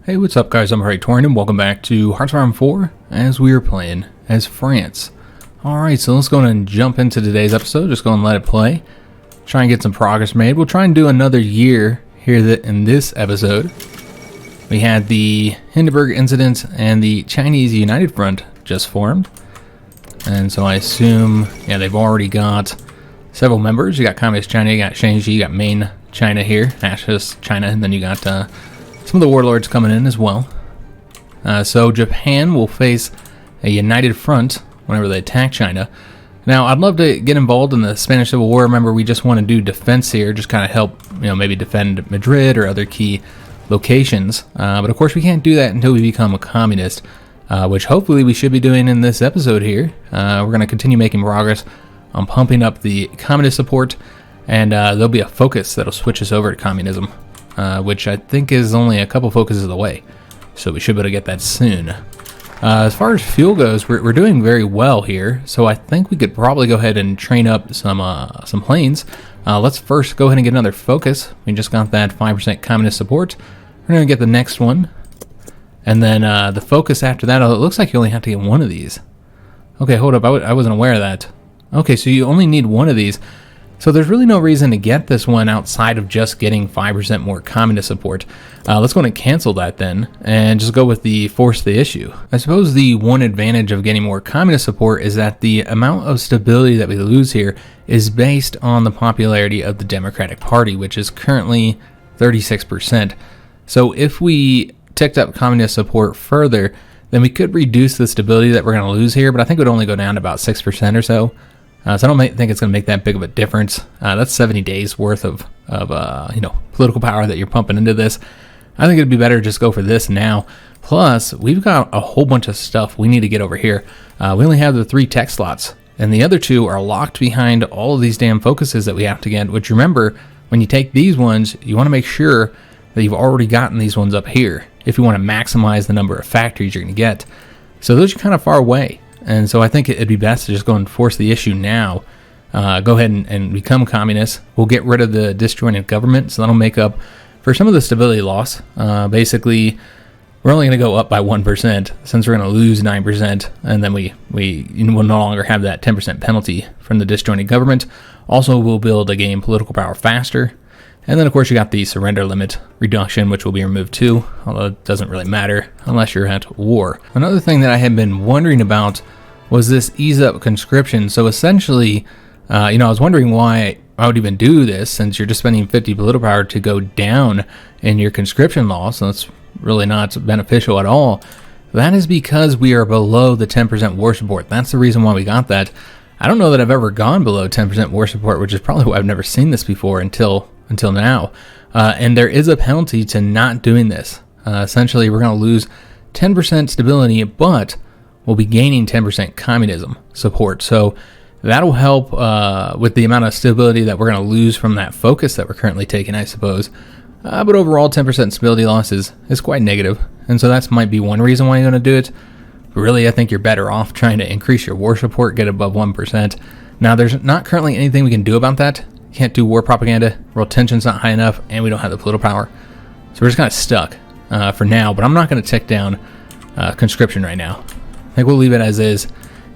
Hey, what's up guys, I'm Praetorian and welcome back to Hearts of Iron 4 as we are playing as France. Alright, so let's go ahead and jump into today's episode, just go and let it play. Try and get some progress made. We'll try and do another year here in this episode. We had the Hindenburg Incident and the Chinese United Front just formed. And so I assume, yeah, they've already got several members. You got Communist China, you got Shanxi, you got main China here, Fascist China, and then you got some of the warlords coming in as well. So Japan will face a united front whenever they attack China. Now, I'd love to get involved in the Spanish Civil War. Remember, we just want to do defense here, just kind of help, maybe defend Madrid or other key locations. But of course, we can't do that until we become a communist, which hopefully we should be doing in this episode here. We're going to continue making progress on pumping up the communist support, and there'll be a focus that'll switch us over to communism. Which I think is only a couple focuses away, so we should be able to get that soon. As far as fuel goes, we're doing very well here, so I think we could probably go ahead and train up some planes. Let's first go ahead and get another focus. We just got that 5% communist support. We're going to get the next one, and then the focus after that, it looks like you only have to get one of these. Okay, hold up, I wasn't aware of that. Okay, so you only need one of these. So there's really no reason to get this one outside of just getting 5% more communist support. Let's go ahead and cancel that then, and just go with the force the issue. I suppose the one advantage of getting more communist support is that the amount of stability that we lose here is based on the popularity of the Democratic Party, which is currently 36%. So if we ticked up communist support further, then we could reduce the stability that we're going to lose here, but I think it would only go down to about 6% or so. So I don't think it's going to make that big of a difference. That's 70 days worth of political power that you're pumping into this. I think it'd be better to just go for this now. Plus, we've got a whole bunch of stuff we need to get over here. We only have the 3 tech slots, and the other 2 are locked behind all of these damn focuses that we have to get, which remember, when you take these ones, you want to make sure that you've already gotten these ones up here if you want to maximize the number of factories you're going to get. So those are kind of far away. And so I think it'd be best to just go and force the issue now. Go ahead and become communist. We'll get rid of the disjointed government, so that'll make up for some of the stability loss. Basically, we're only going to go up by 1% since we're going to lose 9%, and then we will no longer have that 10% penalty from the disjointed government. Also, we'll be able to gain political power faster. And then, of course, you got the surrender limit reduction, which will be removed too, although it doesn't really matter unless you're at war. Another thing that I had been wondering about was this ease up conscription. So essentially, I was wondering why I would even do this, since you're just spending 50 political power to go down in your conscription law, so that's really not beneficial at all. That is because we are below the 10% war support. That's the reason why we got that. I don't know that I've ever gone below 10% war support, which is probably why I've never seen this before until now. And there is a penalty to not doing this. Essentially, we're going to lose 10% stability, but we'll be gaining 10% communism support. So that'll help with the amount of stability that we're going to lose from that focus that we're currently taking, I suppose. But overall, 10% stability loss is quite negative. And so that might be one reason why you're going to do it. But really, I think you're better off trying to increase your war support, get above 1%. Now, there's not currently anything we can do about that. Can't do war propaganda, world tension's not high enough, and we don't have the political power. So we're just kind of stuck for now, but I'm not going to tick down conscription right now. I think we'll leave it as is.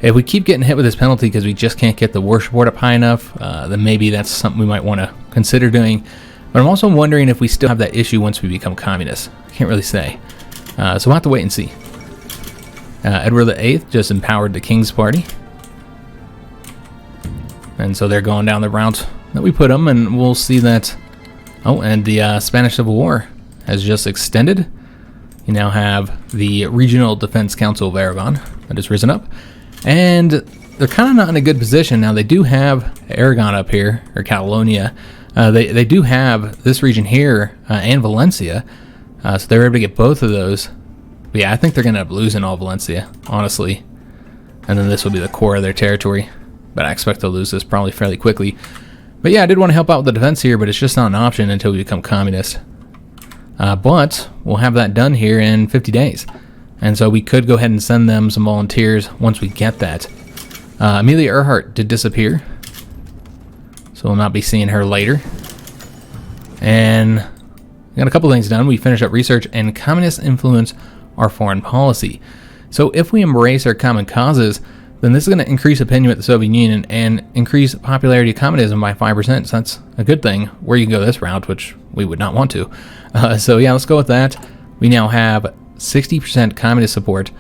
If we keep getting hit with this penalty because we just can't get the war support up high enough, then maybe that's something we might want to consider doing. But I'm also wondering if we still have that issue once we become communists. I can't really say. So we'll have to wait and see. Edward VIII just empowered the King's Party. And so they're going down the route that we put them, and we'll see that. Oh, and the Spanish Civil War has just extended. You now have the Regional Defense Council of Aragon that has risen up, and they're kind of not in a good position now. They do have Aragon up here, or Catalonia. They do have this region here and Valencia, so they're able to get both of those. But yeah, I think they're going to end up losing all Valencia, honestly, and then this will be the core of their territory. But I expect to lose this probably fairly quickly. But yeah, I did want to help out with the defense here, but it's just not an option until we become communist. But we'll have that done here in 50 days. And so we could go ahead and send them some volunteers once we get that. Amelia Earhart did disappear, so we'll not be seeing her later. And We got a couple things done. We finished up research and communists influence our foreign policy. So if we embrace our common causes, then this is going to increase opinion with the Soviet Union and increase popularity of communism by 5%. So that's a good thing. Where you can go this route, which we would not want to. So yeah, let's go with that. We now have 60% communist support,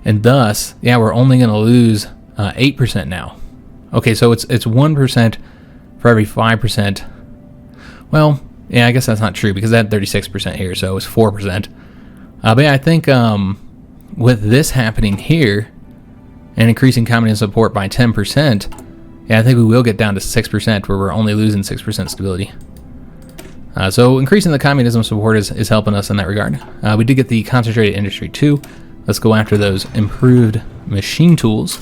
and thus, yeah, we're only going to lose 8% now. Okay, so it's 1% for every 5%. Well, yeah, I guess that's not true because that 36% here, so it's 4%. But yeah, I think with this happening here and increasing communist support by 10%, yeah, I think we will get down to 6% where we're only losing 6% stability. So increasing the communism support is helping us in that regard. We did get the concentrated industry too. Let's go after those improved machine tools.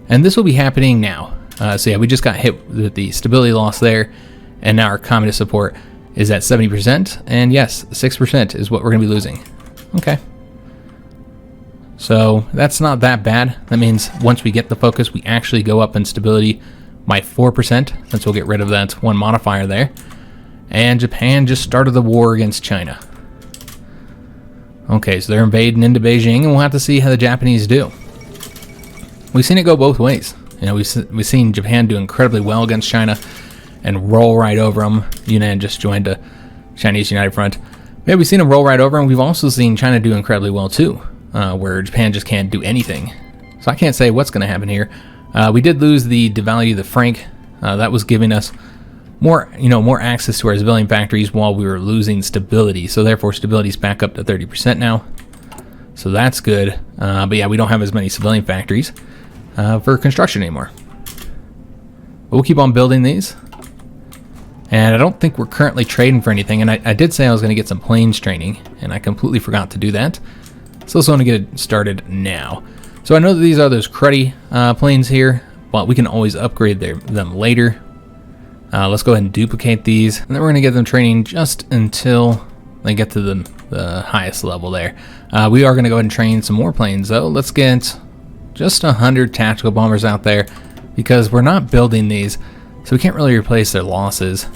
And this will be happening now. So yeah, we just got hit with the stability loss there, and now our communist support is at 70%. And yes, 6% is what we're going to be losing. Okay. So that's not that bad. That means once we get the focus, we actually go up in stability by 4%, since we'll get rid of that one modifier there. And Japan just started the war against China. Okay, so they're invading into Beijing, and we'll have to see how the Japanese do. We've seen it go both ways. You know, we've seen Japan do incredibly well against China and roll right over them. Yunnan just joined the Chinese United Front. Yeah, we've seen them roll right over, and we've also seen China do incredibly well too, where Japan just can't do anything. So I can't say what's going to happen here. We did lose the devalue of the franc. That was giving us more access to our civilian factories while we were losing stability. So therefore, stability's back up to 30% now. So that's good. But yeah, we don't have as many civilian factories for construction anymore. But we'll keep on building these. And I don't think we're currently trading for anything. And I did say I was going to get some planes training, and I completely forgot to do that. So let's want to get it started now. So I know that these are those cruddy planes here, but we can always upgrade them later. Let's go ahead and duplicate these, and then we're going to get them training just until they get to the highest level there. We are going to go ahead and train some more planes, though. Let's get just 100 tactical bombers out there, because we're not building these, so we can't really replace their losses.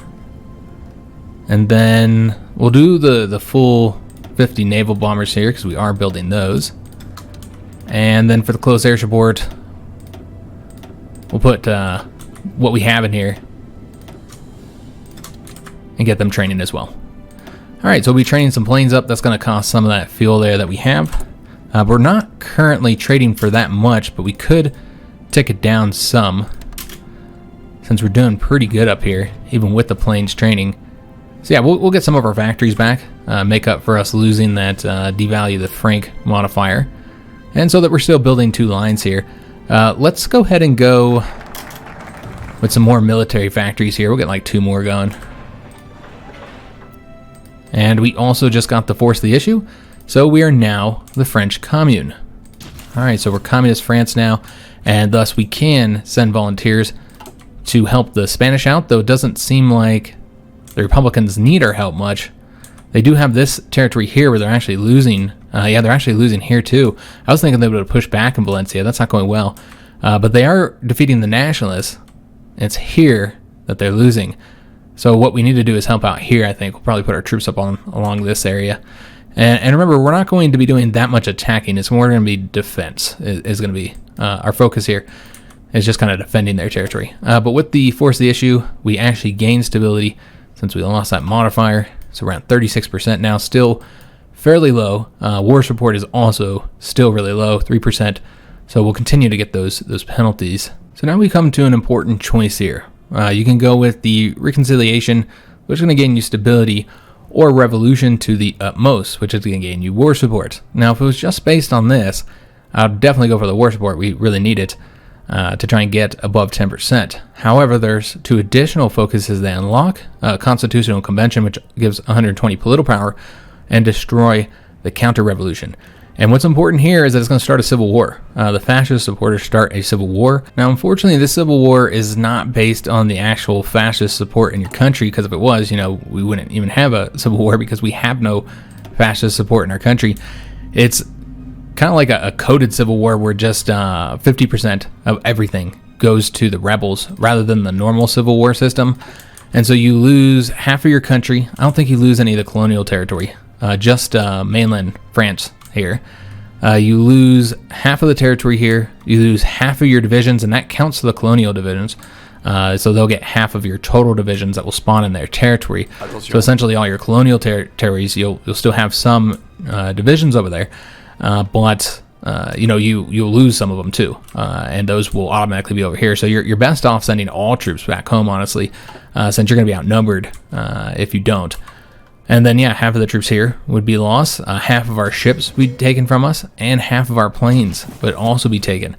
And then we'll do the full 50 naval bombers here, because we are building those. And then for the close air support, we'll put what we have in here and get them training as well. Alright, so we'll be training some planes up. That's going to cost some of that fuel there that we have. We're not currently trading for that much, but we could tick it down some, since we're doing pretty good up here, even with the planes training. So yeah, we'll get some of our factories back, make up for us losing that devalue the franc modifier, and so that we're still building 2 lines here. Let's go ahead and go with some more military factories here. We'll get like 2 more going. And we also just got the force of the issue, so we are now the French Commune. Alright, so we're Communist France now, and thus we can send volunteers to help the Spanish out, though it doesn't seem like the Republicans need our help much. They do have this territory here where they're actually losing. Yeah, they're actually losing here too. I was thinking they would have pushed back in Valencia. That's not going well. But they are defeating the nationalists. It's here that they're losing. So what we need to do is help out here, I think. We'll probably put our troops up along this area. And remember, we're not going to be doing that much attacking. It's more going to be defense is going to be our focus here. It's just kind of defending their territory. But with the force of the issue, we actually gained stability since we lost that modifier. So we're at 36% now, still fairly low. War support is also still really low, 3%. So we'll continue to get those penalties. So now we come to an important choice here. You can go with the reconciliation, which is going to gain you stability, or revolution to the utmost, which is going to gain you war support. Now, if it was just based on this, I'd definitely go for the war support. We really need it to try and get above 10%. However, there's 2 additional focuses they unlock: Constitutional Convention, which gives 120 political power, and destroy the counter-revolution. And what's important here is that it's going to start a civil war. The fascist supporters start a civil war. Now, unfortunately, this civil war is not based on the actual fascist support in your country, because if it was, we wouldn't even have a civil war, because we have no fascist support in our country. It's kind of like a coded civil war where just 50% of everything goes to the rebels rather than the normal civil war system. And so you lose half of your country. I don't think you lose any of the colonial territory, just mainland France here. You lose half of the territory here. You lose half of your divisions, and that counts the colonial divisions. So they'll get half of your total divisions that will spawn in their territory. So essentially all your colonial territories, you'll still have some divisions over there, but you'll lose some of them too, and those will automatically be over here. So you're best off sending all troops back home, honestly, since you're going to be outnumbered if you don't. And then, half of the troops here would be lost. Half of our ships would be taken from us, and half of our planes would also be taken.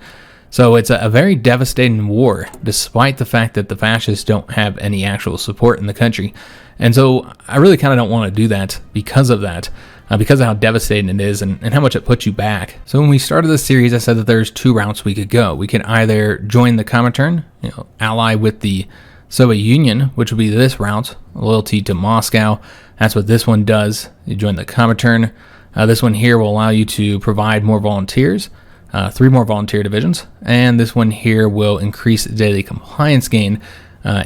So it's a very devastating war, despite the fact that the fascists don't have any actual support in the country. And so I really kind of don't want to do that because of that, because of how devastating it is and how much it puts you back. So when we started this series, I said that there's two routes we could go. We could either join the Comintern, ally with the Soviet Union, which would be this route, loyalty to Moscow. That's what this one does. You join the Comintern. This one here will allow you to provide more volunteers, 3 more volunteer divisions, and this one here will increase daily compliance gain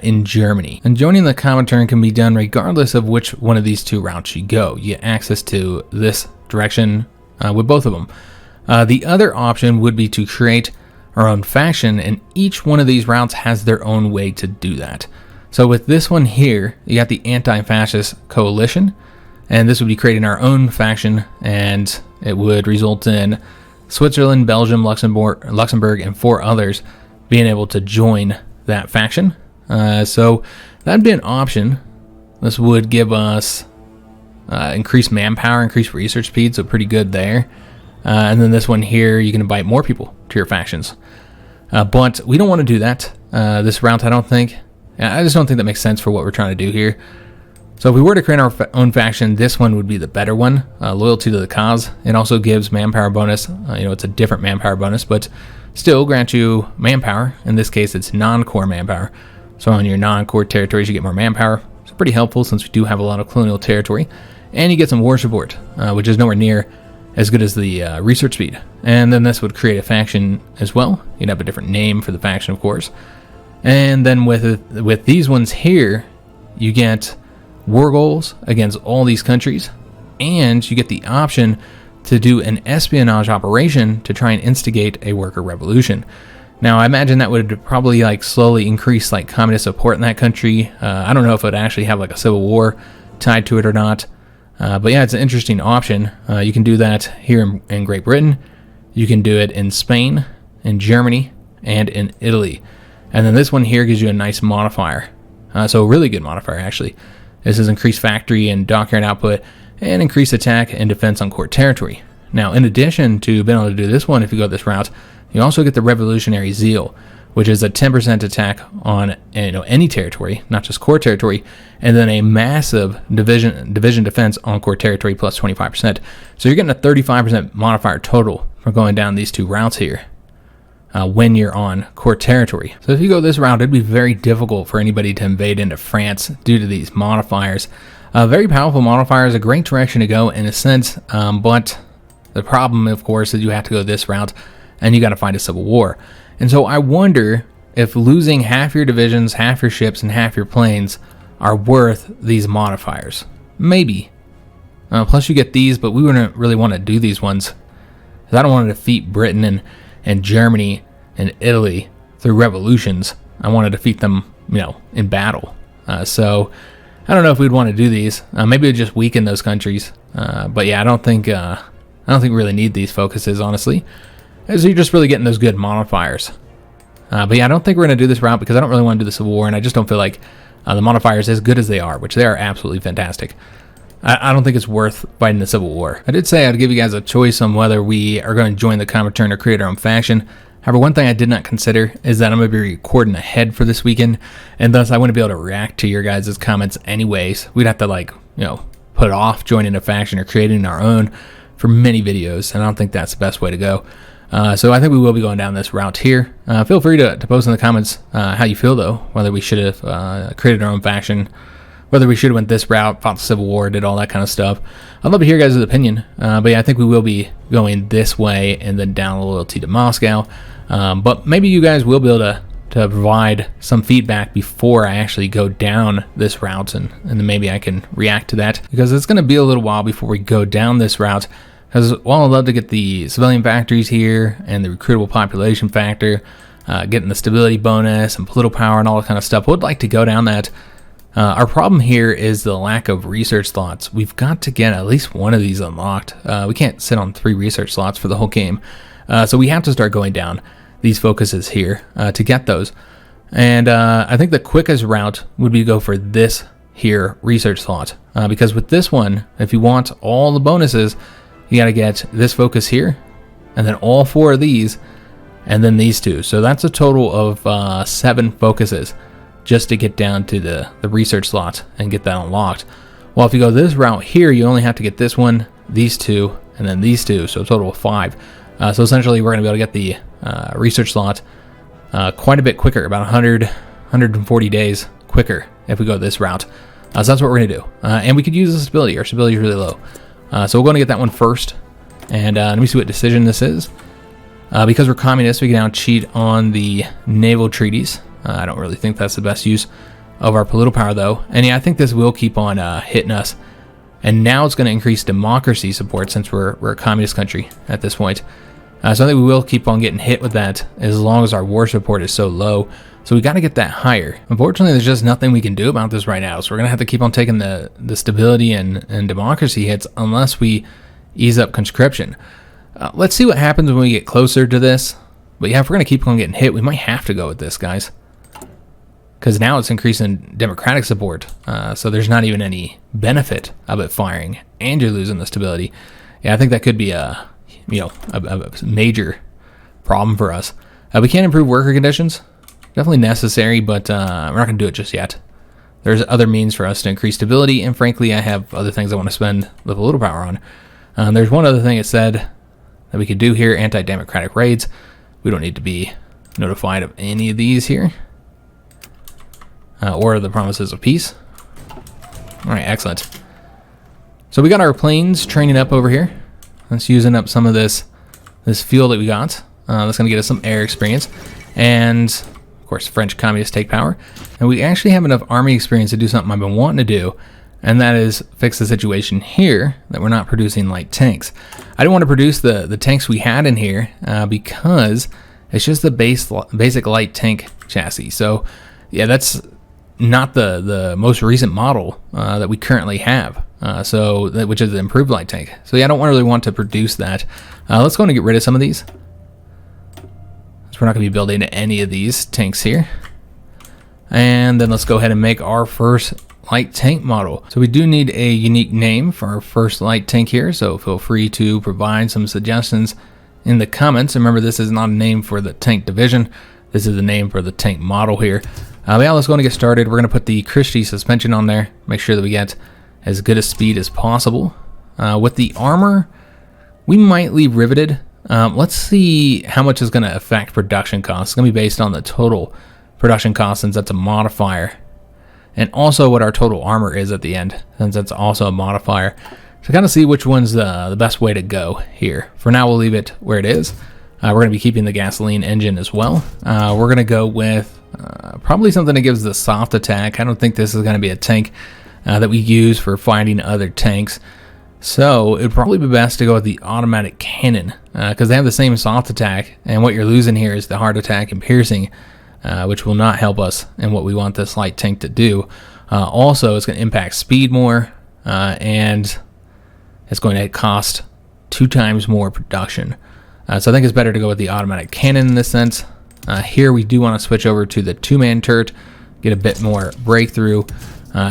in Germany. And joining the Comintern can be done regardless of which one of these two routes you go. You get access to this direction with both of them. The other option would be to create our own faction, and each one of these routes has their own way to do that. So with this one here, you got the Anti-Fascist Coalition, and this would be creating our own faction, and it would result in Switzerland, Belgium, Luxembourg, and 4 others being able to join that faction. So that'd be an option. This would give us increased manpower, increased research speed, so pretty good there. And then this one here, you can invite more people to your factions. But we don't want to do that. This route, I just don't think that makes sense for what we're trying to do here. So if we were to create our own faction, this one would be the better one, loyalty to the cause. It also gives manpower bonus. It's a different manpower bonus, but still grants you manpower. In this case, it's non-core manpower. So on your non-core territories, you get more manpower. It's pretty helpful since we do have a lot of colonial territory. And you get some war support, which is nowhere near as good as the research speed. And then this would create a faction as well. You'd have a different name for the faction, of course. And then with these ones here, you get war goals against all these countries, and you get the option to do an espionage operation to try and instigate a worker revolution. Now, I imagine that would probably slowly increase communist support in that country. I don't know if it would actually have a civil war tied to it or not. But yeah, it's an interesting option. You can do that here in Great Britain. You can do it in Spain, in Germany, and in Italy. And then this one here gives you a nice modifier. So a really good modifier, actually. This is increased factory and dockyard output and increased attack and defense on core territory. Now, in addition to being able to do this one, if you go this route, you also get the Revolutionary Zeal, which is a 10% attack on any territory, not just core territory, and then a massive division defense on core territory plus 25%. So you're getting a 35% modifier total for going down these two routes here when you're on core territory. So if you go this route, it'd be very difficult for anybody to invade into France due to these modifiers. Very powerful modifiers, a great direction to go in a sense, but the problem, of course, is you have to go this route and you got to fight a civil war. And so I wonder if losing half your divisions, half your ships, and half your planes are worth these modifiers. Maybe. Plus you get these, but we wouldn't really want to do these ones, because I don't want to defeat Britain and Germany and Italy through revolutions. I want to defeat them, in battle. So I don't know if we'd want to do these. Maybe it'd just weaken those countries. But yeah, I don't think we really need these focuses, honestly. So you're just really getting those good modifiers. But yeah, I don't think we're going to do this route because I don't really want to do the Civil War, and I just don't feel like the modifiers, as good as they are, which they are absolutely fantastic, I don't think it's worth fighting the Civil War. I did say I'd give you guys a choice on whether we are going to join the Comintern or create our own faction. However, one thing I did not consider is that I'm going to be recording ahead for this weekend, and thus I wouldn't be able to react to your guys' comments anyways. We'd have to put off joining a faction or creating our own for many videos, and I don't think that's the best way to go. So I think we will be going down this route here. Feel free to post in the comments how you feel, though, whether we should have created our own faction, whether we should have went this route, fought the Civil War, did all that kind of stuff. I'd love to hear your guys' opinion. But yeah, I think we will be going this way and then down loyalty to Moscow. But maybe you guys will be able to to provide some feedback before I actually go down this route, and then maybe I can react to that, because it's going to be a little while before we go down this route. Because while I'd love to get the civilian factories here and the recruitable population factor, getting the stability bonus and political power and all that kind of stuff, I would like to go down that. Our problem here is the lack of research slots. We've got to get at least one of these unlocked. We can't sit on 3 research slots for the whole game. So we have to start going down these focuses here to get those. And I think the quickest route would be to go for this here research slot. Because with this one, if you want all the bonuses, you got to get this focus here, and then all 4 of these, and then these 2. So that's a total of 7 focuses just to get down to the research slot and get that unlocked. Well, if you go this route here, you only have to get this one, these 2, and then these 2, so a total of 5. So essentially, we're going to be able to get the research slot quite a bit quicker, about 140 days quicker if we go this route. So that's what we're going to do. And we could use the stability. Our stability is really low. So we're going to get that one first. And let me see what decision this is. Because we're communists, we can now cheat on the Naval Treaties. I don't really think that's the best use of our political power, though. And yeah, I think this will keep on hitting us. And now it's going to increase democracy support, since we're a communist country at this point. So I think we will keep on getting hit with that as long as our war support is so low. So we got to get that higher. Unfortunately, there's just nothing we can do about this right now. So we're going to have to keep on taking the stability and democracy hits unless we ease up conscription. Let's see what happens when we get closer to this. But yeah, if we're going to keep on getting hit, we might have to go with this, guys. Because now it's increasing democratic support. So there's not even any benefit of it firing. And you're losing the stability. Yeah, I think that could be a major problem for us. We can't improve worker conditions. Definitely necessary, but we're not going to do it just yet. There's other means for us to increase stability, and frankly, I have other things I want to spend the political power on. There's one other thing it said that we could do here, anti-democratic raids. We don't need to be notified of any of these here. Or the promises of peace. All right, excellent. So we got our planes training up over here. That's using up some of this fuel that we got. That's going to get us some air experience. And, of course, French communists take power. And we actually have enough army experience to do something I've been wanting to do. And that is fix the situation here that we're not producing light tanks. I didn't want to produce the tanks we had in here because it's just the basic light tank chassis. So, yeah, that's not the most recent model that we currently have. Which is the improved light tank. So yeah, I don't really want to produce that. Let's go and get rid of some of these. So we're not going to be building any of these tanks here. And then let's go ahead and make our first light tank model. So we do need a unique name for our first light tank here. So feel free to provide some suggestions in the comments. Remember, this is not a name for the tank division. This is the name for the tank model here. Yeah, let's go and get started. We're going to put the Christie suspension on there. Make sure that we get as good a speed as possible. With the armor, we might leave riveted. Let's see how much is going to affect production costs. It's going to be based on the total production cost, since that's a modifier. And also what our total armor is at the end, since that's also a modifier. So kind of see which one's the best way to go here. For now, we'll leave it where it is. We're going to be keeping the gasoline engine as well. We're going to go with probably something that gives the soft attack. I don't think this is going to be a tank that we use for fighting other tanks. So it'd probably be best to go with the automatic cannon, because they have the same soft attack, and what you're losing here is the hard attack and piercing, which will not help us in what we want this light tank to do. Also, it's going to impact speed more, and it's going to cost 2 times more production. So I think it's better to go with the automatic cannon in this sense. Here we do want to switch over to the 2-man turret, get a bit more breakthrough.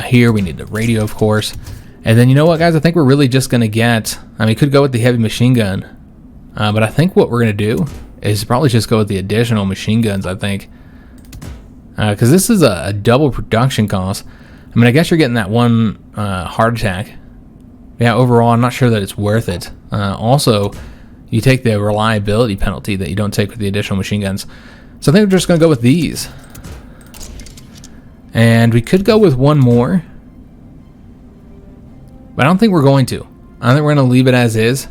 Here we need the radio, of course. And then, you know what, guys? I think we're really just going to get... we could go with the heavy machine gun. But I think what we're going to do is probably just go with the additional machine guns, I think. Because this is a double production cost. I guess you're getting that one heart attack. Yeah, overall, I'm not sure that it's worth it. Also, you take the reliability penalty that you don't take with the additional machine guns. So I think we're just going to go with these. And we could go with one more. But I don't think we're going to. I think we're going to leave it as is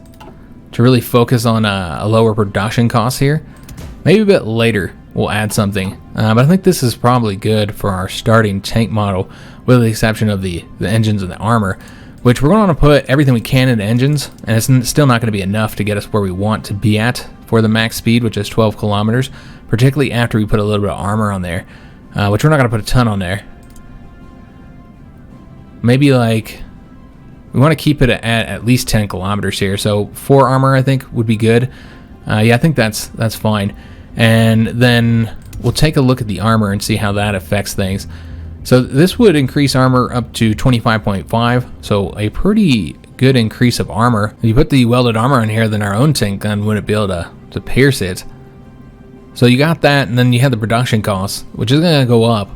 to really focus on a lower production cost here. Maybe a bit later we'll add something. But I think this is probably good for our starting tank model, with the exception of the engines and the armor, which we're going to put everything we can into engines, and it's still not going to be enough to get us where we want to be at for the max speed, which is 12 kilometers, particularly after we put a little bit of armor on there, which we're not going to put a ton on there. Maybe like, we want to keep it at least 10 kilometers here, so 4 armor I think would be good. Yeah, I think that's fine. And then we'll take a look at the armor and see how that affects things. So this would increase armor up to 25.5, so a pretty good increase of armor. If you put the welded armor in here, then our own tank gun wouldn't be able to pierce it. So you got that, and then you have the production costs, which is going to go up.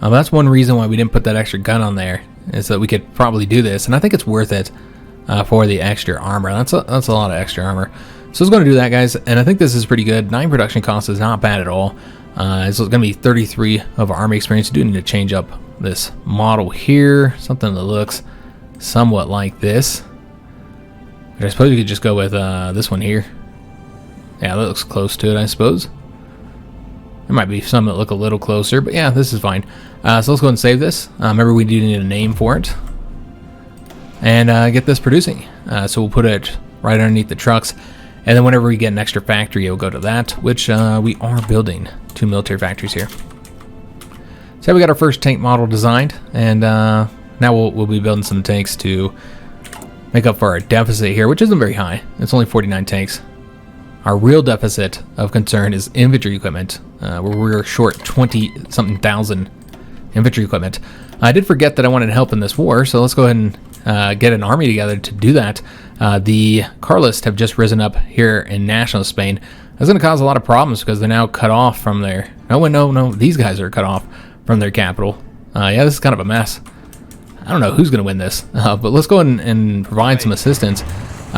That's one reason why we didn't put that extra gun on there, is that we could probably do this, and I think it's worth it for the extra armor. That's a lot of extra armor. So it's going to do that, guys, and I think this is pretty good. 9 production costs is not bad at all. It's going to be 33 of army experience. You do need to change up this model here, something that looks somewhat like this. But I suppose you could just go with this one here. Yeah, that looks close to it, I suppose. There might be some that look a little closer, but yeah, this is fine. So let's go ahead and save this. Remember, we do need a name for it. And get this producing. So we'll put it right underneath the trucks. And then whenever we get an extra factory, it'll go to that, which we are building 2 military factories here. So we got our first tank model designed, and now we'll be building some tanks to make up for our deficit here, which isn't very high. It's only 49 tanks. Our real deficit of concern is infantry equipment, where we're short 20-something thousand infantry equipment. I did forget that I wanted help in this war, so let's go ahead and get an army together to do that. The Carlists have just risen up here in national Spain. That's going to cause a lot of problems because they're now cut off from their... No, these guys are cut off from their capital. Yeah, this is kind of a mess. I don't know who's going to win this, but let's go ahead and provide some assistance.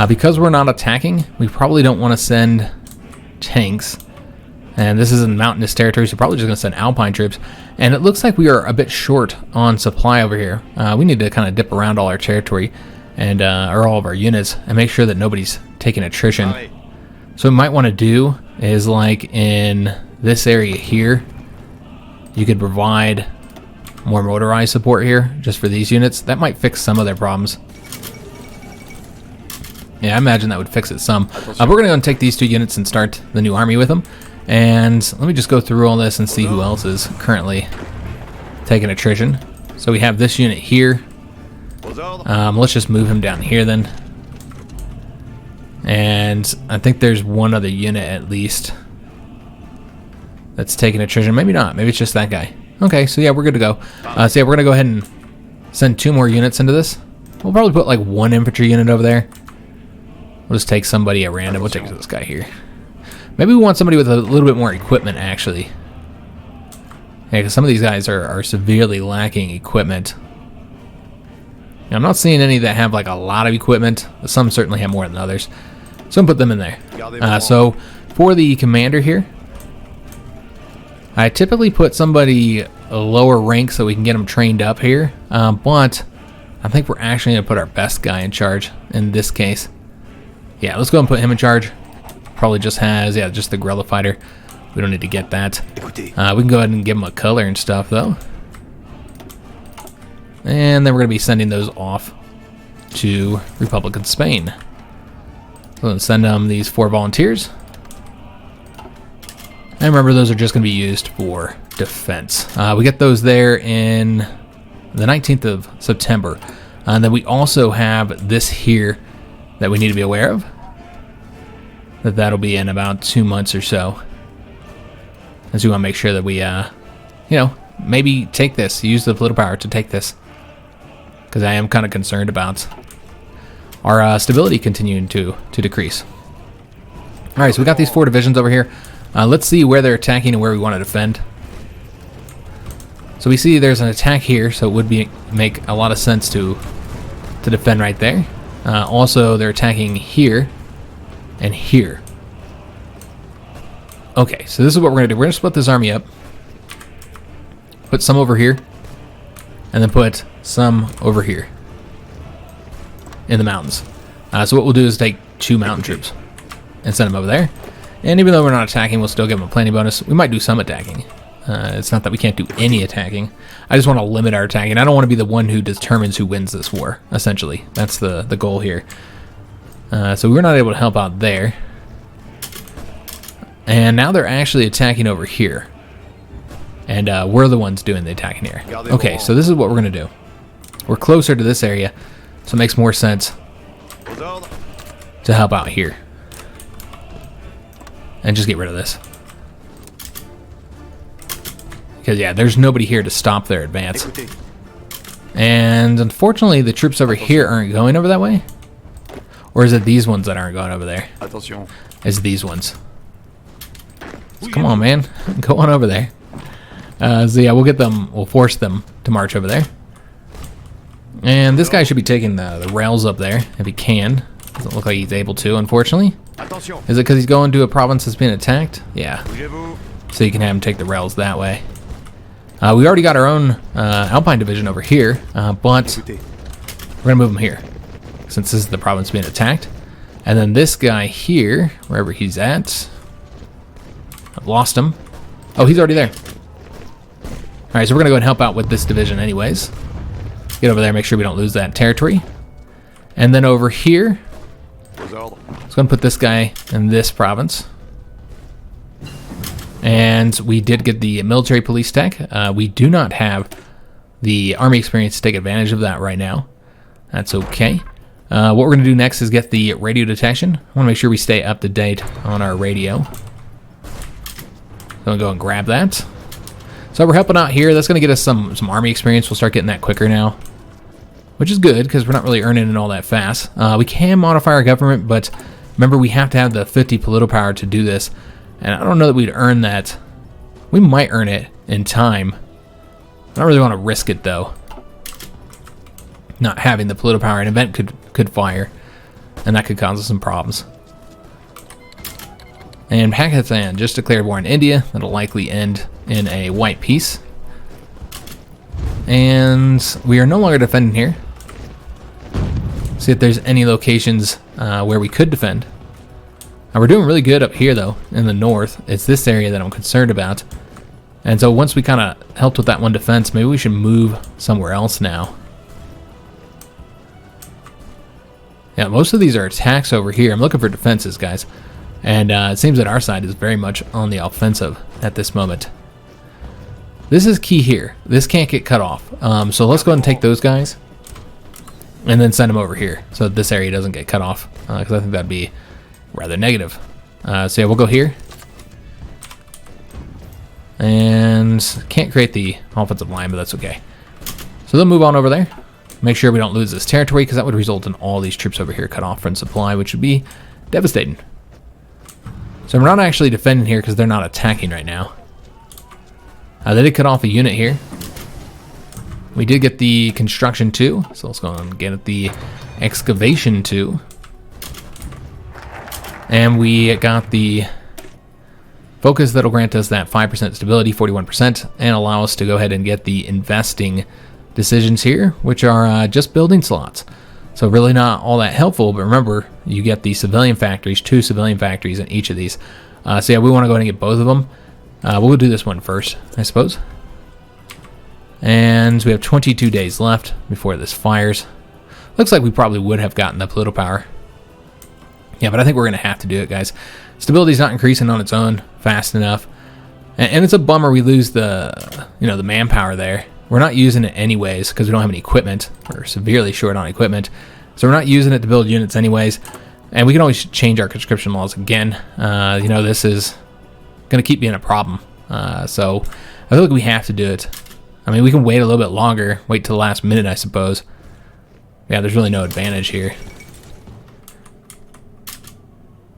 Because we're not attacking, we probably don't want to send tanks. And this is in mountainous territory, so probably just going to send Alpine troops. And it looks like we are a bit short on supply over here. We need to kind of dip around all our territory and or all of our units and make sure that nobody's taking attrition. So what we might want to do is, like in this area here, you could provide more motorized support here just for these units. That might fix some of their problems. Yeah, I imagine that would fix it some. We're going to go and take these 2 units and start the new army with them. And let me just go through all this and see who else is currently taking attrition. So we have this unit here. Let's just move him down here then. And I think there's one other unit at least that's taking attrition. Maybe not. Maybe it's just that guy. Okay, so yeah, we're good to go. So yeah, we're going to go ahead and send 2 more units into this. We'll probably put like 1 infantry unit over there. We'll just take somebody at random. We'll take this guy here. Maybe we want somebody with a little bit more equipment, actually. Yeah, because some of these guys are severely lacking equipment. Now, I'm not seeing any that have like a lot of equipment. Some certainly have more than others. So I'm put them in there. So for the commander here, I typically put somebody a lower rank so we can get them trained up here. But I think we're actually going to put our best guy in charge in this case. Yeah, let's go and put him in charge. Probably just has, yeah, just the guerrilla fighter. We don't need to get that. We can go ahead and give him a color and stuff, though. And then we're going to be sending those off to Republican Spain. So let's send them these 4 volunteers. And remember, those are just going to be used for defense. We get those there in the 19th of September. And then we also have this here that we need to be aware of. That'll be in about 2 months or so. And so we want to make sure that we, maybe take this, use the political power to take this. Because I am kind of concerned about our stability continuing to decrease. Alright, so we got these 4 divisions over here. Let's see where they're attacking and where we want to defend. So we see there's an attack here, so it would make a lot of sense to defend right there. Also, they're attacking here and here. Okay, so this is what we're going to do. We're going to split this army up. Put some over here. And then put some over here. In the mountains. So what we'll do is take 2 mountain troops. And send them over there. And even though we're not attacking, we'll still give them a planning bonus. We might do some attacking. It's not that we can't do any attacking. I just want to limit our attacking. I don't want to be the one who determines who wins this war, essentially. That's the goal here. So we're not able to help out there. And now they're actually attacking over here. And we're the ones doing the attacking here. Okay, so this is what we're going to do. We're closer to this area, so it makes more sense to help out here. And just get rid of this. Because, yeah, there's nobody here to stop their advance. And, unfortunately, the troops over here aren't going over that way. Or is it these ones that aren't going over there? It's these ones. So come on, man. Go on over there. So, yeah, we'll force them to march over there. And this guy should be taking the rails up there, if he can. Doesn't look like he's able to, unfortunately. Is it because he's going to a province that's being attacked? Yeah. So you can have him take the rails that way. We already got our own Alpine division over here, but we're going to move him here, since this is the province being attacked. And then this guy here, wherever he's at, I've lost him. Oh, he's already there. Alright, so we're going to go and help out with this division anyways. Get over there, make sure we don't lose that territory. And then over here, let's go and put this guy in this province. And we did get the military police tech. We do not have the army experience to take advantage of that right now. That's okay. What we're going to do next is get the radio detection. I want to make sure we stay up to date on our radio. So I'll go and grab that. So we're helping out here. That's going to get us some army experience. We'll start getting that quicker now, which is good because we're not really earning it all that fast. We can modify our government, but remember we have to have the 50 political power to do this. And I don't know that we'd earn that. We might earn it in time. I don't really want to risk it, though. Not having the political power. An event could fire, and that could cause us some problems. And Pakistan just declared war on India. That'll likely end in a white peace. And we are no longer defending here. See if there's any locations where we could defend. We're doing really good up here, though, in the north. It's this area that I'm concerned about. And so once we kind of helped with that one defense, maybe we should move somewhere else now. Yeah, most of these are attacks over here. I'm looking for defenses, guys. And it seems that our side is very much on the offensive at this moment. This is key here. This can't get cut off. So let's go ahead and take those guys and then send them over here so that this area doesn't get cut off. Because I think that'd be rather negative. So yeah, we'll go here. And can't create the offensive line, but that's okay. So they'll move on over there. Make sure we don't lose this territory, because that would result in all these troops over here cut off from supply, which would be devastating. So we're not actually defending here because they're not attacking right now. They did cut off a unit here. We did get the construction too, so let's go and get the excavation too. And we got the focus that'll grant us that 5% stability, 41%, and allow us to go ahead and get the investing decisions here, which are just building slots. So really not all that helpful, but remember, you get the civilian factories, 2 civilian factories in each of these. So yeah, we want to go ahead and get both of them. We'll do this one first, I suppose. And we have 22 days left before this fires. Looks like we probably would have gotten the political power. Yeah, but I think we're going to have to do it, guys. Stability's not increasing on its own fast enough. And it's a bummer we lose the, the manpower there. We're not using it anyways because we don't have any equipment. We're severely short on equipment. So we're not using it to build units anyways. And we can always change our conscription laws again. This is going to keep being a problem. So I feel like we have to do it. I mean, we can wait a little bit longer. Wait till the last minute, I suppose. Yeah, there's really no advantage here.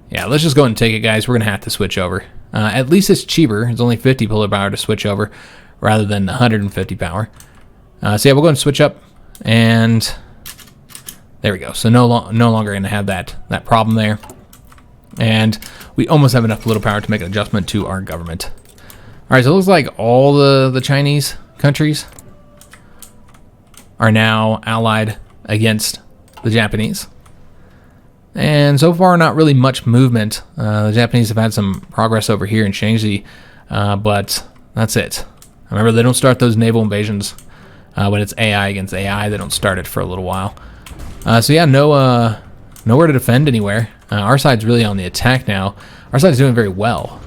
Yeah, let's just go ahead and take it, guys. We're going to have to switch over. At least it's cheaper. It's only 50 political power to switch over rather than 150 power. So yeah, we'll go ahead and switch up. And there we go. So no longer going to have that problem there. And we almost have enough political power to make an adjustment to our government. All right, so it looks like all the Chinese countries are now allied against the Japanese. And so far, not really much movement. The Japanese have had some progress over here in Shanxi, but that's it. Remember, they don't start those naval invasions when it's AI against AI. They don't start it for a little while. So yeah, nowhere to defend anywhere. Our side's really on the attack now. Our side's doing very well.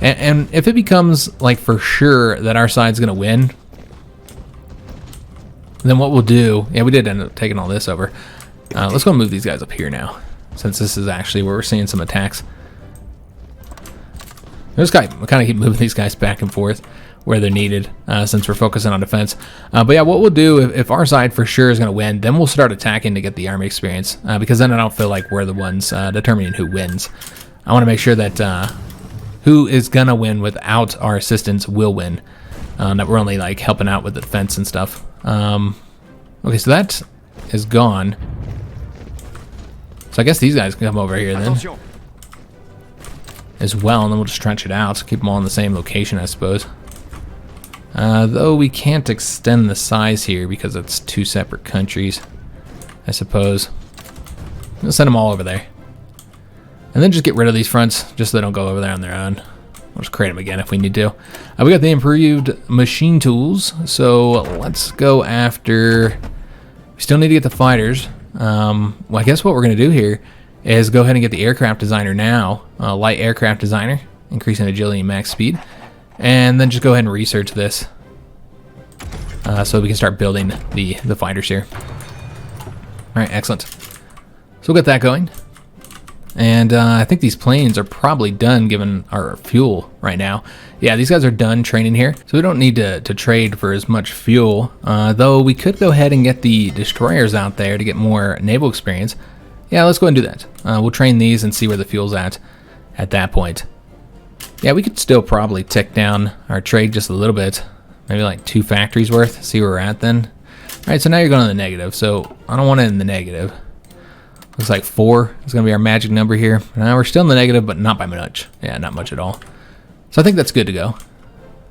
And if it becomes like for sure that our side's going to win, then what we'll do, yeah, we did end up taking all this over. Let's go move these guys up here now, since this is actually where we're seeing some attacks. We kind of keep moving these guys back and forth where they're needed, since we're focusing on defense. But yeah, what we'll do, if our side for sure is going to win, then we'll start attacking to get the army experience, because then I don't feel like we're the ones determining who wins. I want to make sure that who is going to win without our assistance will win, that we're only like helping out with the defense and stuff. Okay, so that is gone. So I guess these guys can come over here then as well, and then we'll just trench it out. Keep them all in the same location, I suppose. Though we can't extend the size here because it's two separate countries, I suppose. We'll send them all over there. And then just get rid of these fronts, just so they don't go over there on their own. We'll just create them again if we need to. We got the improved machine tools, so let's go after... We still need to get the fighters. Well, I guess what we're going to do here is go ahead and get the aircraft designer now. Light aircraft designer, increasing agility and max speed. And then just go ahead and research this, so we can start building the fighters here. Alright, excellent. So we'll get that going. And I think these planes are probably done given our fuel right now. Yeah, these guys are done training here, so we don't need to trade for as much fuel. Though we could go ahead and get the destroyers out there to get more naval experience. Yeah, let's go ahead and do that. We'll train these and see where the fuel's at that point. Yeah, we could still probably tick down our trade just a little bit. Maybe like 2 factories worth, see where we're at then. Alright, so now you're going to the negative, so I don't want it in the negative. Looks like 4 is going to be our magic number here. Now we're still in the negative, but not by much. Yeah, not much at all. So I think that's good to go.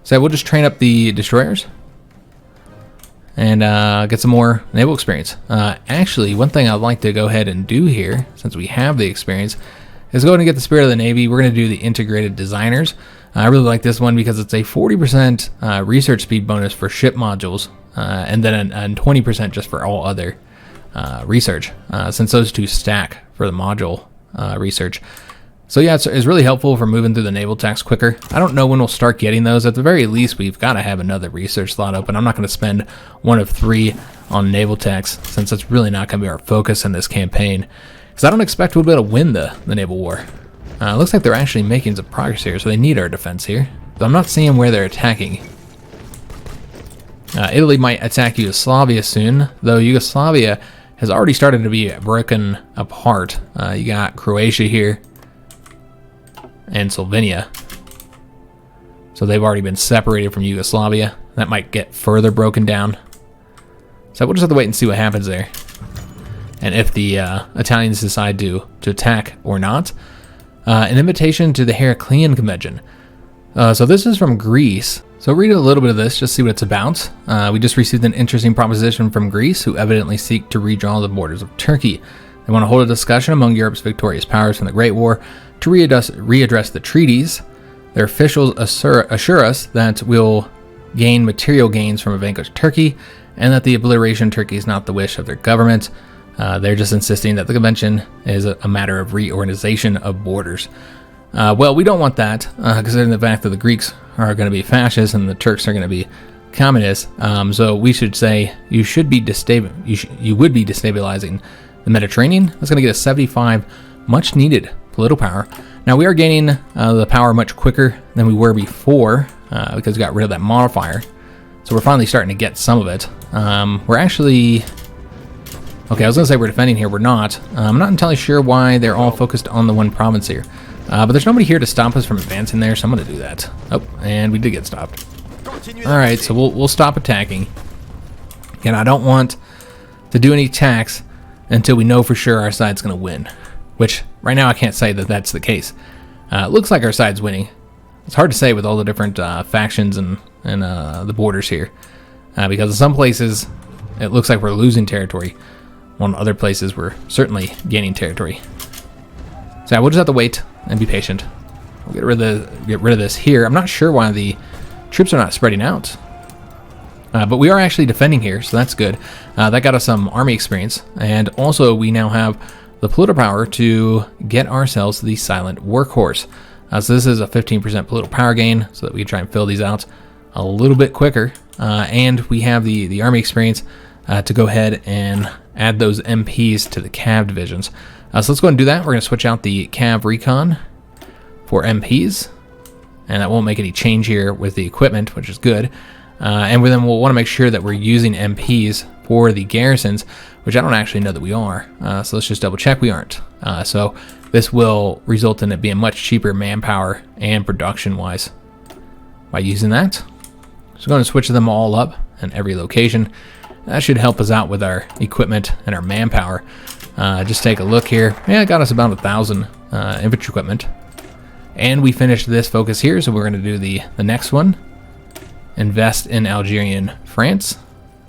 So we'll just train up the destroyers and get some more naval experience. Actually, one thing I'd like to go ahead and do here, since we have the experience, is go ahead and get the Spirit of the Navy. We're going to do the integrated designers. I really like this one because it's a 40% research speed bonus for ship modules, and then a 20% just for all other research, since those two stack for the module research. So yeah, it's really helpful for moving through the naval techs quicker. I don't know when we'll start getting those. At the very least, we've got to have another research slot open. I'm not going to spend 1 of 3 on naval techs, since that's really not going to be our focus in this campaign, because I don't expect we'll be able to win the naval war. It looks like they're actually making some progress here, so they need our defense here. But I'm not seeing where they're attacking. Italy might attack Yugoslavia soon, though Yugoslavia has already started to be broken apart. You got Croatia here and Slovenia. So they've already been separated from Yugoslavia. That might get further broken down. So we'll just have to wait and see what happens there. And if the Italians decide to attack or not. An invitation to the Heraclean Convention. So this is from Greece. So read a little bit of this, just see what it's about. We just received an interesting proposition from Greece, who evidently seek to redraw the borders of Turkey. They want to hold a discussion among Europe's victorious powers from the Great War to readdress the treaties. Their officials assure us that we'll gain material gains from a vanquished Turkey, and that the obliteration of Turkey is not the wish of their government. They're just insisting that the convention is a matter of reorganization of borders. Well, we don't want that, considering the fact that the Greeks are going to be fascists and the Turks are going to be communists. So we should say you would be destabilizing the Mediterranean. That's going to get us 75 much needed political power. Now we are gaining the power much quicker than we were before, because we got rid of that modifier. So we're finally starting to get some of it. We're actually... Okay, I was going to say we're defending here. We're not. I'm not entirely sure why they're all focused on the one province here. But there's nobody here to stop us from advancing there, so I'm going to do that. Oh, and we did get stopped. Alright, so we'll stop attacking. And I don't want to do any attacks until we know for sure our side's going to win. Which, right now I can't say that that's the case. It looks like our side's winning. It's hard to say with all the different factions and the borders here. Because in some places, it looks like we're losing territory. While in other places we're certainly gaining territory. So yeah, we'll just have to wait and be patient. We'll get rid of this here. I'm not sure why the troops are not spreading out. But we are actually defending here, so that's good. That got us some army experience. And also we now have the political power to get ourselves the silent workhorse. So this is a 15% political power gain, so that we can try and fill these out a little bit quicker. And we have the army experience to go ahead and add those MPs to the Cav divisions. So let's go ahead and do that. We're going to switch out the Cav Recon for MPs. And that won't make any change here with the equipment, which is good. And then we'll want to make sure that we're using MPs for the garrisons, which I don't actually know that we are. So let's just double check we aren't. So this will result in it being much cheaper manpower and production-wise by using that. So we're going to switch them all up in every location. That should help us out with our equipment and our manpower. Just take a look here. Yeah, it got us about 1,000 infantry equipment. And we finished this focus here, so we're going to do the next one. Invest in Algerian France.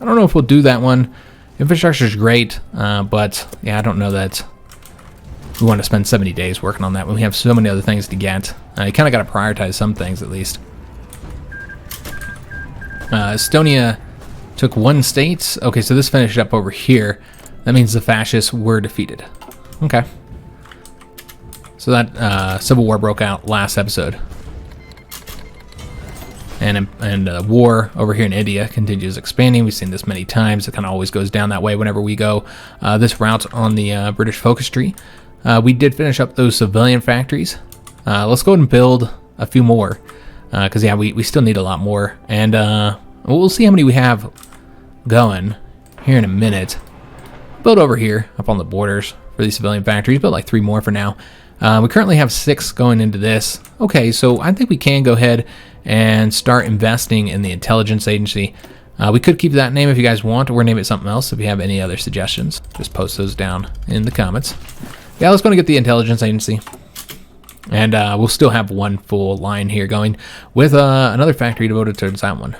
I don't know if we'll do that one. Infrastructure is great, but yeah, I don't know that we want to spend 70 days working on that when we have so many other things to get. You kind of got to prioritize some things at least. Estonia took one state. Okay, so this finished up over here. That means the fascists were defeated. Okay. So that civil war broke out last episode. And war over here in India continues expanding. We've seen this many times. It kind of always goes down that way whenever we go this route on the British focus tree. We did finish up those civilian factories. Let's go ahead and build a few more. Because, yeah, we still need a lot more. And we'll see how many we have going here in a minute. Build over here up on the borders for these civilian factories. Build like 3 more for now. We currently have 6 going into this. Okay, so I think we can go ahead and start investing in the intelligence agency. We could keep that name if you guys want, or name it something else if you have any other suggestions. Just post those down in the comments. Yeah, let's go and get the intelligence agency. And we'll still have one full line here going with another factory devoted towards that one.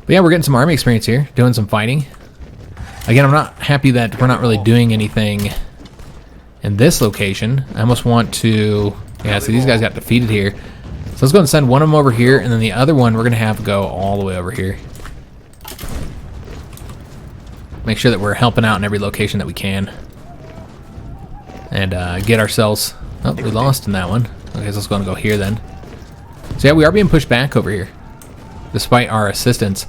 But yeah, we're getting some army experience here, doing some fighting. Again, I'm not happy that we're not really doing anything in this location. I almost want to... Yeah, so these guys got defeated here. So let's go and send one of them over here, and then the other one we're going to have to go all the way over here. Make sure that we're helping out in every location that we can. And get ourselves... Oh, we lost in that one. Okay, so let's go and go here then. So yeah, we are being pushed back over here. Despite our assistance,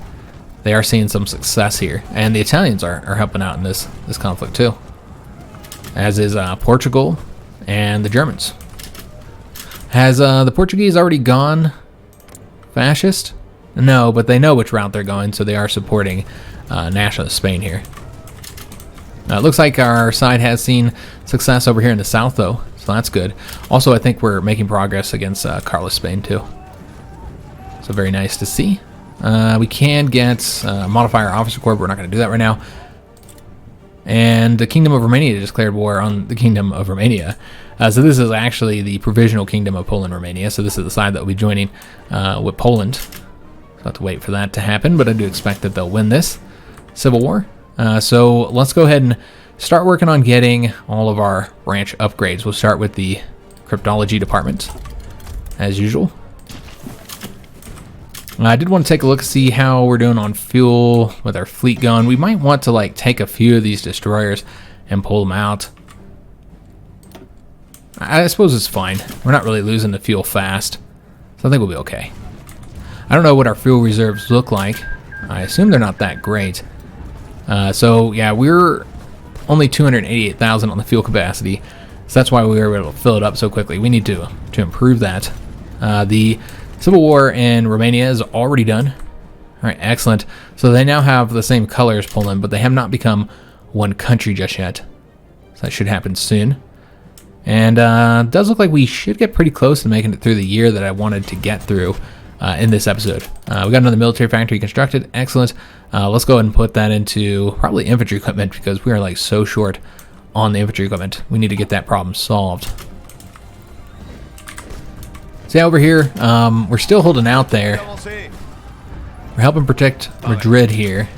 they are seeing some success here. And the Italians are helping out in this conflict too. As is Portugal and the Germans. Has the Portuguese already gone fascist? No, but they know which route they're going, so they are supporting nationalist Spain here. It looks like our side has seen success over here in the south, though, so that's good. Also, I think we're making progress against Carlos Spain, too. So very nice to see. We can get modifier officer corps, but we're not going to do that right now. And the Kingdom of Romania declared war on the Kingdom of Romania. So this is actually the provisional Kingdom of Poland, Romania. So this is the side that will be joining with Poland. So I'll have to wait for that to happen, but I do expect that they'll win this civil war. So let's go ahead and start working on getting all of our branch upgrades. We'll start with the Cryptology Department, as usual. I did want to take a look, see how we're doing on fuel with our fleet going. We might want to like take a few of these destroyers and pull them out. I suppose it's fine. We're not really losing the fuel fast, so I think we'll be okay. I don't know what our fuel reserves look like. I assume they're not that great. So yeah, we're only 288,000 on the fuel capacity, so that's why we were able to fill it up so quickly. We need to improve that. The Civil War in Romania is already done. All right, excellent. So they now have the same color as Poland, but they have not become one country just yet. So that should happen soon. And it does look like we should get pretty close to making it through the year that I wanted to get through in this episode. We got another military factory constructed. Excellent. Let's go ahead and put that into probably infantry equipment because we are like so short on the infantry equipment. We need to get that problem solved. So yeah, over here, we're still holding out there. We're helping protect Madrid here.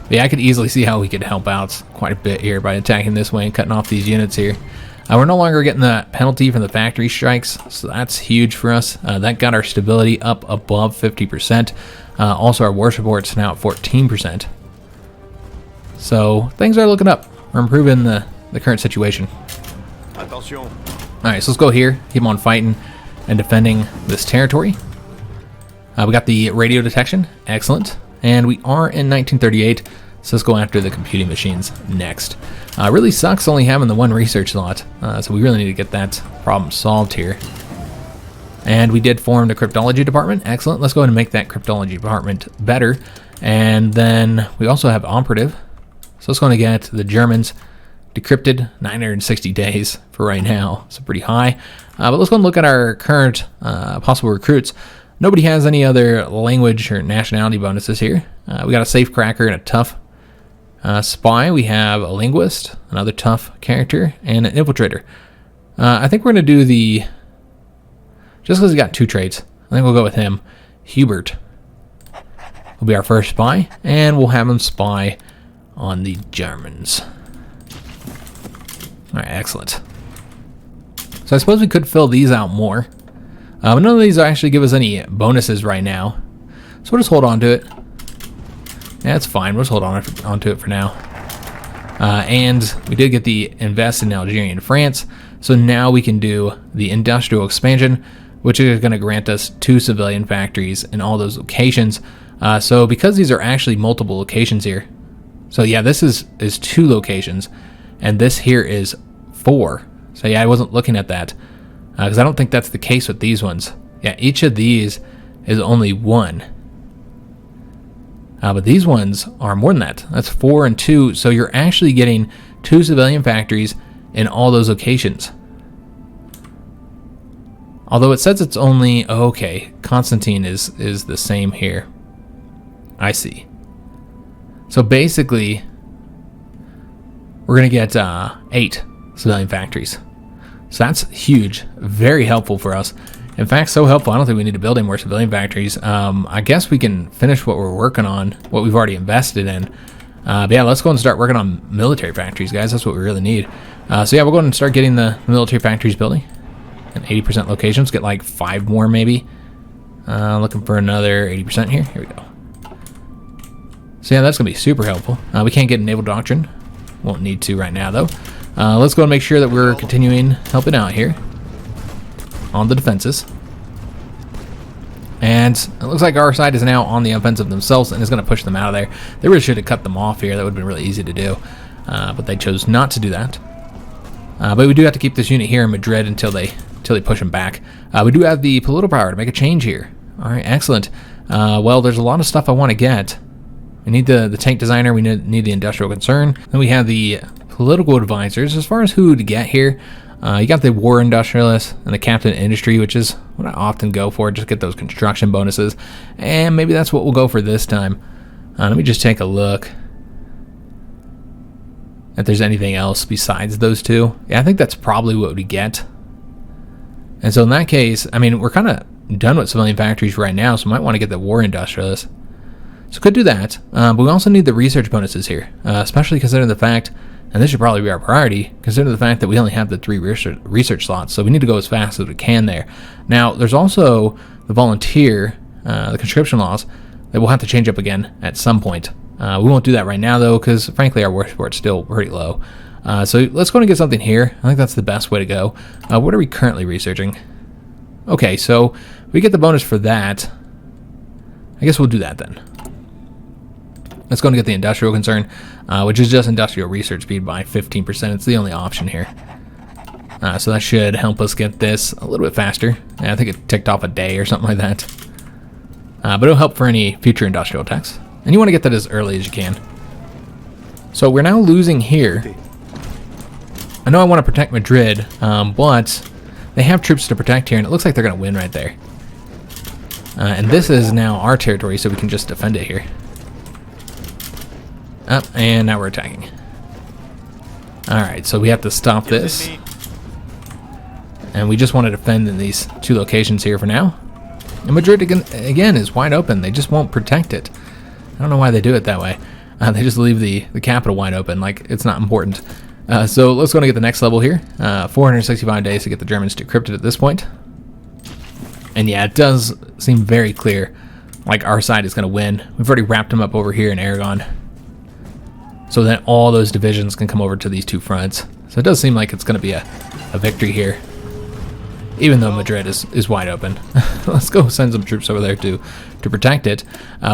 But yeah, I could easily see how we could help out quite a bit here by attacking this way and cutting off these units here. We're no longer getting the penalty from the factory strikes, so that's huge for us. That got our stability up above 50%. Also, our war support's now at 14%. So things are looking up. We're improving the current situation. Attention. All right, so let's go here. Keep on fighting and defending this territory. We got the radio detection. Excellent. And we are in 1938, so let's go after the computing machines next. Really sucks only having the one research slot, so we really need to get that problem solved here. And we did form the Cryptology Department. Excellent. Let's go ahead and make that Cryptology Department better. And then we also have Operative. So let's go and get the Germans decrypted, 960 days for right now, so pretty high. But let's go and look at our current possible recruits. Nobody has any other language or nationality bonuses here. We got a safe cracker and a tough spy. We have a linguist, another tough character, and an infiltrator. I think we're going to do the... Just because he got 2 traits, I think we'll go with him. Hubert will be our first spy, and we'll have him spy on the Germans. Alright, excellent. So I suppose we could fill these out more. But none of these actually give us any bonuses right now. So we'll just hold on to it. Yeah, it's fine. We'll just hold on to it for now. And we did get the invest in Algeria and France. So now we can do the industrial expansion, which is going to grant us 2 civilian factories in all those locations. So because these are actually multiple locations here. So yeah, this is 2 locations. And this here is 4. So yeah, I wasn't looking at that. Because I don't think that's the case with these ones. Yeah, each of these is only 1. But these ones are more than that. That's 4 and 2. So you're actually getting 2 civilian factories in all those locations. Although it says it's only... Oh, okay, Constantine is the same here. I see. So basically, we're going to get 8 civilian factories. So that's huge, very helpful for us. In fact, so helpful, I don't think we need to build any more civilian factories. I guess we can finish what we're working on, what we've already invested in. But yeah, let's go and start working on military factories, guys. That's what we really need. So yeah, we'll go ahead and start getting the military factories building. And 80% locations, get like 5 more maybe. Looking for another 80% here. Here we go. So yeah, that's going to be super helpful. We can't get a naval doctrine. Won't need to right now, though. Let's go and make sure that we're continuing helping out here on the defenses. And it looks like our side is now on the offensive themselves and is going to push them out of there. They really should have cut them off here. That would have been really easy to do. But they chose not to do that. But we do have to keep this unit here in Madrid until they push them back. We do have the political power to make a change here. All right, excellent. Well, there's a lot of stuff I want to get. We need the tank designer. We need the industrial concern. Then we have the political advisors. As far as who to get here, you got the war industrialist and the captain industry, which is what I often go for. Just get those construction bonuses. And maybe that's what we'll go for this time. Let me just take a look if there's anything else besides those 2. Yeah, I think that's probably what we get. And so in that case, I mean, we're kind of done with civilian factories right now, so we might want to get the war industrialist. So could do that, but we also need the research bonuses here, especially considering the fact, and this should probably be our priority, considering the fact that we only have the 3 research slots, so we need to go as fast as we can there. Now, there's also the volunteer, the conscription laws, that we'll have to change up again at some point. We won't do that right now, though, because frankly, our war support's still pretty low. So let's go and get something here. I think that's the best way to go. What are we currently researching? Okay, so we get the bonus for that. I guess we'll do that then. Let's go and get the industrial concern, which is just industrial research speed by 15%. It's the only option here. So that should help us get this a little bit faster. Yeah, I think it ticked off a day or something like that. But it'll help for any future industrial attacks. And you want to get that as early as you can. So we're now losing here. I know I want to protect Madrid, but they have troops to protect here, and it looks like they're going to win right there. And this is now our territory, so we can just defend it here. And now we're attacking. Alright, so we have to stop this. And we just want to defend in these 2 locations here for now. And Madrid, again, is wide open. They just won't protect it. I don't know why they do it that way. They just leave the capital wide open, like it's not important. So let's go and get the next level here. 465 days to get the Germans decrypted at this point. And yeah, it does seem very clear, like our side is going to win. We've already wrapped them up over here in Aragon. So then all those divisions can come over to these two fronts. So it does seem like it's going to be a victory here, even though Madrid is wide open. Let's go send some troops over there to protect it.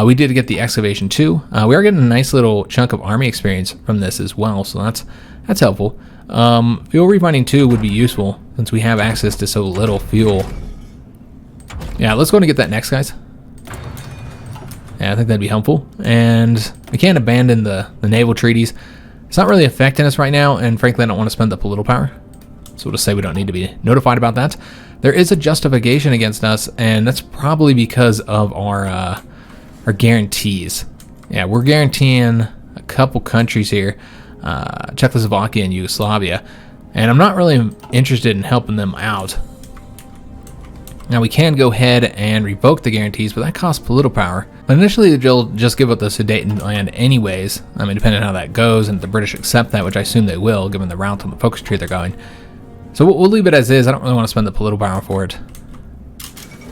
We did get the excavation too. We are getting a nice little chunk of army experience from this as well, so that's helpful. Fuel refining too would be useful since we have access to so little fuel. Yeah, let's go and get that next, guys. Yeah, I think that'd be helpful. And we can't abandon the Naval Treaties. It's not really affecting us right now, and frankly, I don't want to spend the political power. So we'll just say we don't need to be notified about that. There is a justification against us, and that's probably because of our guarantees. Yeah, we're guaranteeing a couple countries here, Czechoslovakia and Yugoslavia, and I'm not really interested in helping them out. Now we can go ahead and revoke the guarantees, but that costs political power. But initially they'll just give up the Sudetenland anyways. I mean, depending on how that goes, and if the British accept that, which I assume they will, given the route on the focus tree they're going. So we'll leave it as is. I don't really want to spend the political power for it.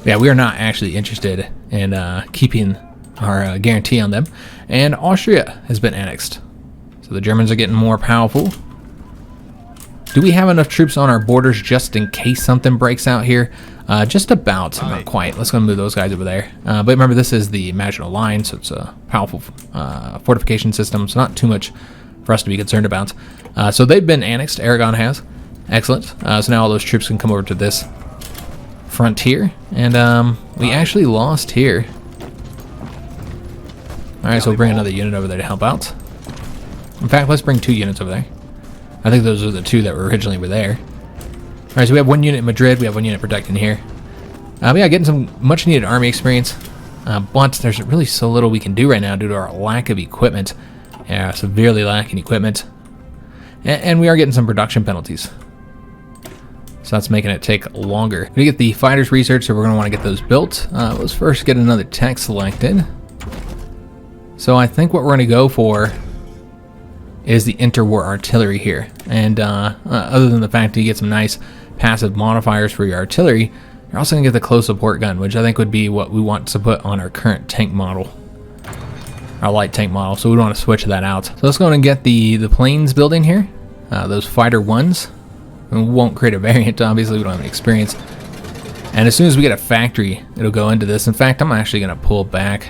Yeah, we are not actually interested in keeping our guarantee on them. And Austria has been annexed. So the Germans are getting more powerful. Do we have enough troops on our borders just in case something breaks out here? Just about, not quite. Let's go and move those guys over there. But remember, this is the Maginot Line, so it's a powerful fortification system, so not too much for us to be concerned about. So they've been annexed, Aragon has. Excellent. So now all those troops can come over to this frontier, and we actually lost here. Alright, so we'll bring another unit over there to help out. In fact, let's bring 2 units over there. I think those are the 2 that were originally there. Alright, so we have 1 unit in Madrid, we have 1 unit protecting here. But yeah, getting some much needed army experience. But there's really so little we can do right now due to our lack of equipment. Yeah, severely lacking equipment. And we are getting some production penalties. So that's making it take longer. We get the fighters research, so we're going to want to get those built. Let's first get another tech selected. So I think what we're going to go for is the Interwar Artillery here. And other than the fact that you get some nice passive modifiers for your artillery, you're also going to get the close support gun, which I think would be what we want to put on our current tank model. Our light tank model, so we want to switch that out. So let's go and get the planes building here. Those fighter ones. We won't create a variant, obviously we don't have any experience. And as soon as we get a factory, it'll go into this. In fact, I'm actually going to pull back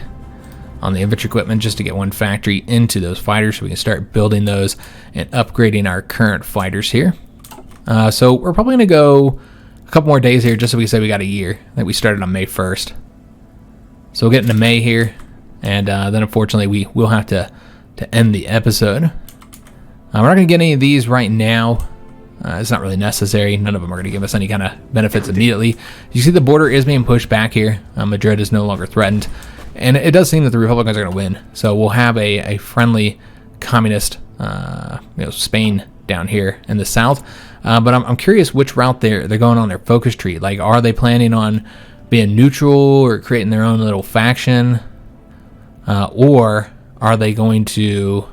on the infantry equipment just to get 1 factory into those fighters so we can start building those and upgrading our current fighters here. So we're probably going to go a couple more days here just so we can say we got a year. I think we started on May 1st. So we'll get into May here, and then unfortunately we will have to end the episode. We're not going to get any of these right now. It's not really necessary. None of them are going to give us any kind of benefits immediately. You see the border is being pushed back here. Madrid is no longer threatened. And it does seem that the Republicans are going to win. So we'll have a friendly communist, Spain down here in the south. But I'm curious which route they're going on their focus tree. Like, are they planning on being neutral or creating their own little faction? Or are they going to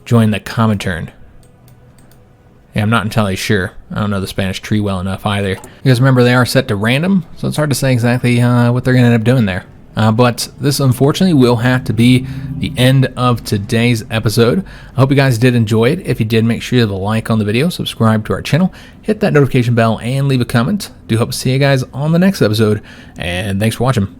join the Comintern? Yeah, I'm not entirely sure. I don't know the Spanish tree well enough either. Because remember, they are set to random, so it's hard to say exactly what they're going to end up doing there. But this unfortunately will have to be the end of today's episode. I hope you guys did enjoy it. If you did, make sure you leave a like on the video, subscribe to our channel, hit that notification bell, and leave a comment. Do hope to see you guys on the next episode, and thanks for watching.